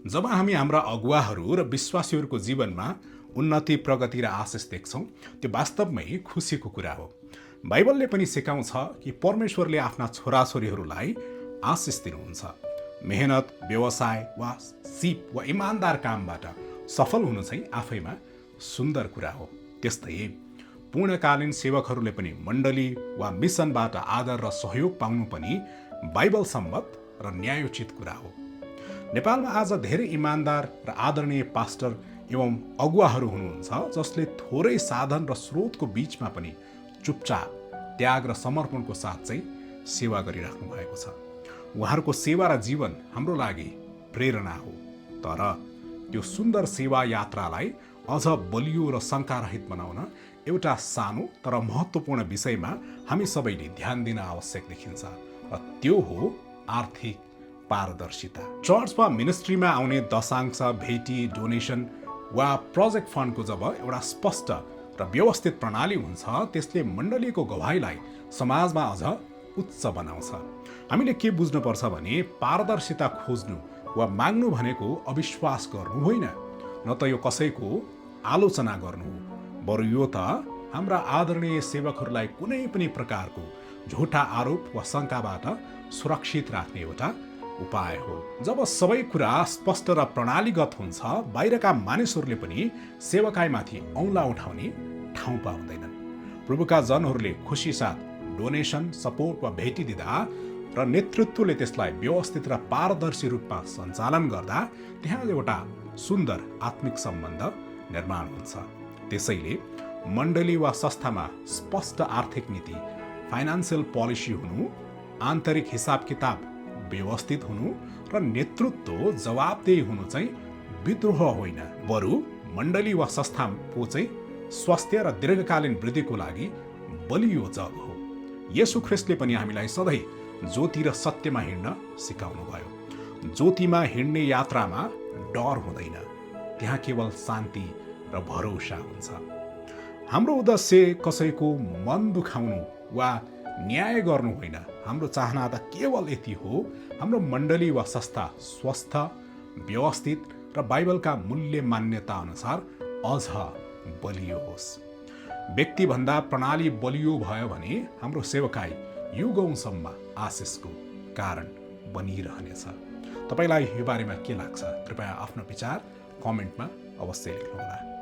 जब हामी हाम्रा अगुवाहरू र विश्वासीहरूको जीवनमा उन्नति, प्रगति र आशिष देख्छौँ, त्यो वास्तवमै खुसीको कुरा हो। बाइबलले पनि सिकाउँछ कि परमेश्वरले आफ्ना छोराछोरीहरूलाई आशिष दिनुहुन्छ। मेहनत, व्यवसाय वा सिप वा इमान्दार कामबाट सफल हुनु चाहिँ आफैमा सुन्दर कुरा हो। त्यस्तै पूर्णकालीन सेवकहरूले पनि मण्डली वा मिसनबाट आदर र सहयोग पाउनु पनि बाइबल सम्मत र न्यायोचित कुरा हो। नेपालमा आज धेरै इमान्दार र आदरणीय पास्टर एवं अगुवाहरू हुनुहुन्छ जसले थोरै साधन र स्रोतको बीचमा पनि चुपचाप त्याग र समर्पणको साथ चाहिँ सेवा गरिराख्नु भएको छ। उहाँहरूको सेवा र जीवन हाम्रो लागि प्रेरणा हो। तर त्यो सुन्दर सेवा यात्रालाई अझ बलियो र शङ्कारहित बनाउन एउटा सानो तर महत्त्वपूर्ण विषयमा हामी सबैले ध्यान दिन आवश्यक देखिन्छ र त्यो हो आर्थिक पारदर्शिता। चर्च वा मिनिस्ट्रीमा आउने दशांश, भेटी, डोनेसन वा प्रोजेक्ट फन्डको जब एउटा स्पष्ट र व्यवस्थित प्रणाली हुन्छ, त्यसले मण्डलीको गवाहीलाई समाजमा अझ उच्च बनाउँछ। हामीले के बुझ्नुपर्छ भने पारदर्शिता खोज्नु वा माग्नु भनेको अविश्वास गर्नु होइन, न त यो कसैको आलोचना गर्नु हो, बरु यो त हाम्रा आदरणीय सेवकहरूलाई कुनै पनि प्रकारको झुटा आरोप वा शङ्काबाट सुरक्षित राख्ने एउटा उपाय हो। जब सबै कुरा स्पष्ट र प्रणालीगत हुन्छ, बाहिरका मानिसहरूले पनि सेवकाईमाथि औँला उठाउने ठाउँ पाउँदैनन्। प्रभुका जनहरूले खुसी साथ डोनेसन, सपोर्ट वा भेटी दिँदा र नेतृत्वले त्यसलाई व्यवस्थित र पारदर्शी रूपमा सञ्चालन गर्दा त्यहाँ एउटा सुन्दर आत्मिक सम्बन्ध निर्माण हुन्छ। त्यसैले मण्डली वा संस्थामा स्पष्ट आर्थिक नीति, फाइनान्सियल पोलिसी हुनु, आन्तरिक हिसाब किताब व्यवस्थित हुनु र नेतृत्व जवाबदेही हुनु चाहिँ विद्रोह होइन, बरु मण्डली वा संस्थाको चाहिँ स्वास्थ्य र दीर्घकालीन वृद्धिको लागि बलियो जग हो। येशू ख्रीष्टले पनि हामीलाई सधैँ ज्योति र सत्यमा हिँड्न सिकाउनु भयो। ज्योतिमा हिँड्ने यात्रामा डर हुँदैन, त्यहाँ केवल शान्ति र भरोसा हुन्छ। हाम्रो उद्देश्य कसैको मन दुखाउनु वा न्याय गर्नु होइन। हाम्रो चाहना त केवल यति हो, हाम्रो मण्डली वा संस्था स्वस्थ, व्यवस्थित र बाइबलका मूल्य मान्यता अनुसार अझ बलियो होस्। व्यक्तिभन्दा प्रणाली बलियो भयो भने हाम्रो सेवकाई युगौँसम्म आशिषको कारण बनिरहनेछ। तपाईँलाई यो बारेमा के लाग्छ? कृपया आफ्नो विचार कमेन्टमा अवश्य लेख्नुहोला।